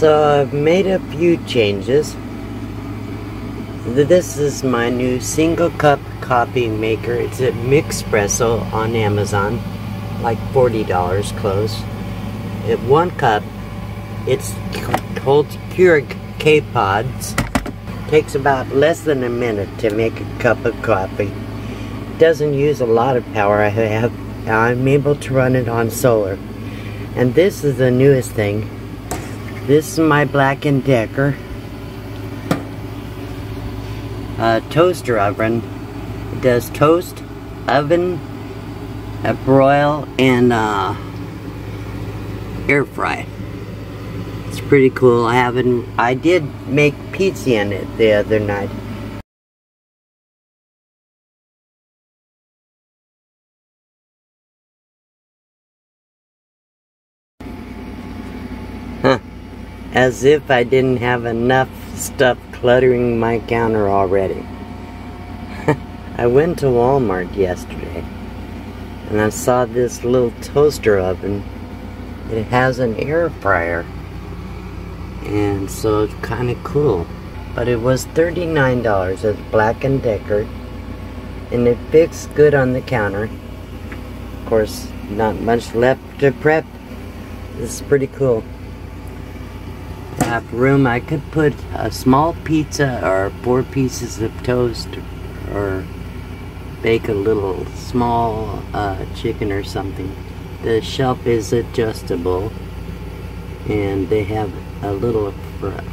So I've made a few changes. This is my new single cup coffee maker. It's a Mixpresso on Amazon, like $40 close. At 1 cup, it's holds Keurig K-Pods. Takes about less than a minute to make a cup of coffee. Doesn't use a lot of power. I'm able to run it on solar. And this is the newest thing. This is my Black & Decker toaster oven. It does toast, oven, a broil, and air fry. It's pretty cool. I did make pizza in it the other night. Huh. As if I didn't have enough stuff cluttering my counter already. I went to Walmart yesterday and I saw this little toaster oven. It has an air fryer, and so it's kind of cool. But it was $39. It's Black & Decker, and it fits good on the counter. Of course, not much left to prep. This is pretty cool. I have room. I could put a small pizza or 4 pieces of toast, or bake a little small chicken or something. The shelf is adjustable, and they have a little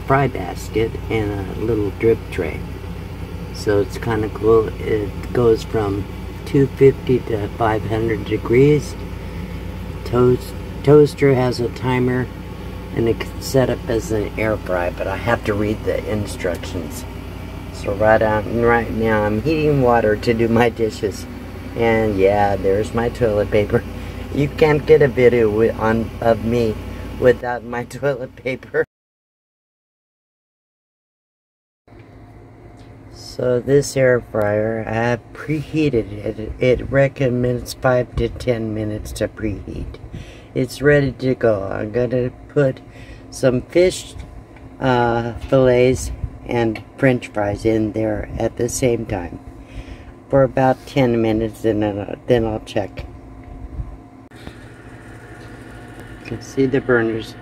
fry basket and a little drip tray. So it's kind of cool. It goes from 250 to 500 degrees. Toaster has a timer, and it can set up as an air fry, but I have to read the instructions. So right now I'm heating water to do my dishes. And yeah, there's my toilet paper. You can't get a video of me without my toilet paper. So this air fryer, I have preheated it. It recommends 5 to 10 minutes to preheat. It's ready to go. I'm gonna put some fish fillets and French fries in there at the same time for about 10 minutes, and then I'll check. You can see the burners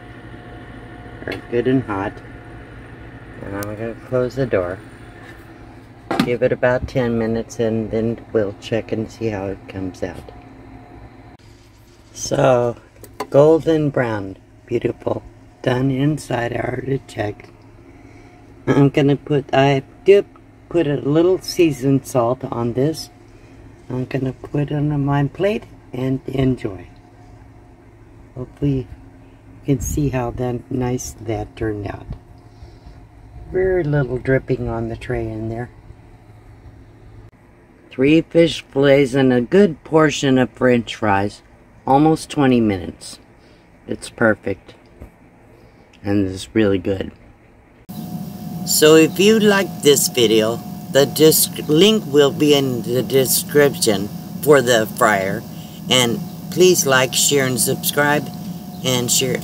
are good and hot. And I'm going to close the door. Give it about 10 minutes, and then we'll check and see how it comes out. So, golden brown. Beautiful. Done inside. I already checked. I'm going to put, I did put a little seasoned salt on this. I'm going to put it on my plate and enjoy. Hopefully you can see how nice that turned out. Very little dripping on the tray in there. 3 fish fillets and a good portion of French fries. Almost 20 minutes. It's perfect. And it's really good. So if you like this video, the link will be in the description for the fryer. And please like, share, and subscribe, and share,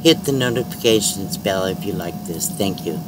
hit the notifications bell if you like this. Thank you.